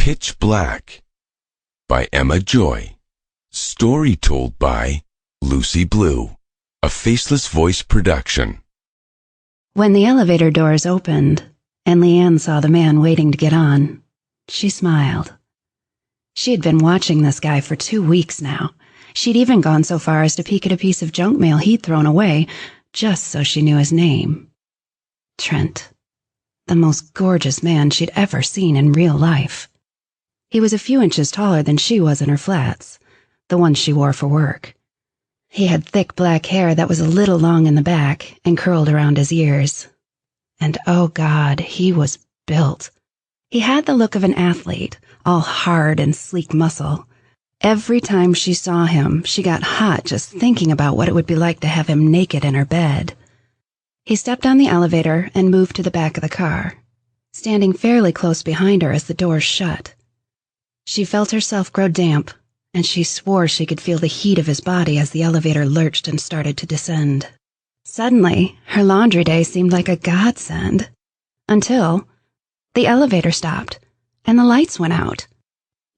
Pitch Black by Emma Joy. Story told by Lucy Blue. A Faceless Voice production. When the elevator doors opened and Leanne saw the man waiting to get on, she smiled. She had been watching this guy for 2 weeks now. She'd even gone so far as to peek at a piece of junk mail he'd thrown away, just so she knew his name. Trent. The most gorgeous man she'd ever seen in real life. He was a few inches taller than she was in her flats, the ones she wore for work. He had thick black hair that was a little long in the back and curled around his ears. And oh God, he was built. He had the look of an athlete, all hard and sleek muscle. Every time she saw him, she got hot just thinking about what it would be like to have him naked in her bed. He stepped on the elevator and moved to the back of the car, standing fairly close behind her as the doors shut. She felt herself grow damp, and she swore she could feel the heat of his body as the elevator lurched and started to descend. Suddenly, her laundry day seemed like a godsend, until the elevator stopped and the lights went out.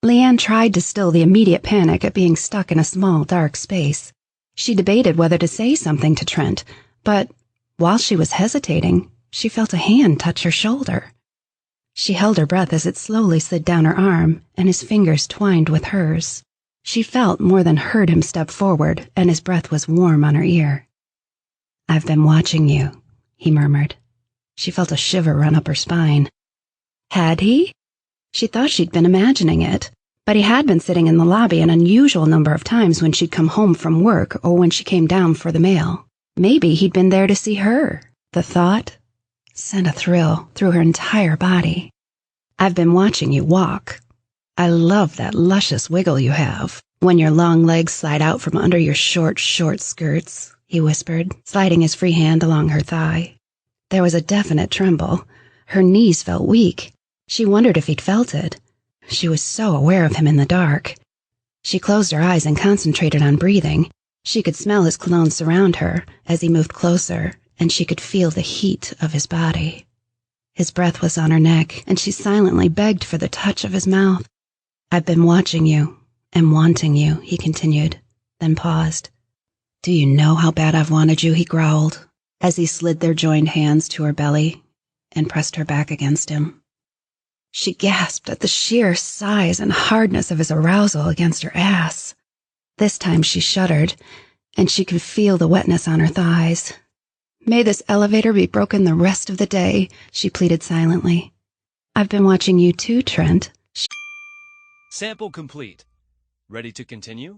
Leanne tried to still the immediate panic at being stuck in a small, dark space. She debated whether to say something to Trent, but while she was hesitating, she felt a hand touch her shoulder. She held her breath as it slowly slid down her arm, and his fingers twined with hers. She felt more than heard him step forward, and his breath was warm on her ear. "I've been watching you," he murmured. She felt a shiver run up her spine. Had he? She thought she'd been imagining it, but he had been sitting in the lobby an unusual number of times when she'd come home from work or when she came down for the mail. Maybe he'd been there to see her. The thought sent a thrill through her entire body. "I've been watching you walk. I love that luscious wiggle you have when your long legs slide out from under your short skirts," he whispered, sliding his free hand along her thigh. There was a definite tremble. Her knees felt weak. She wondered if he'd felt it. She was so aware of him in the dark. She closed her eyes and concentrated on breathing. She could smell his cologne surround her as he moved closer, and she could feel the heat of his body. His breath was on her neck, and she silently begged for the touch of his mouth. "I've been watching you and wanting you," he continued, then paused. "Do you know how bad I've wanted you?" he growled, as he slid their joined hands to her belly and pressed her back against him. She gasped at the sheer size and hardness of his arousal against her ass. This time she shuddered, and she could feel the wetness on her thighs. "May this elevator be broken the rest of the day," she pleaded silently. "I've been watching you too, Trent." Sample complete. Ready to continue?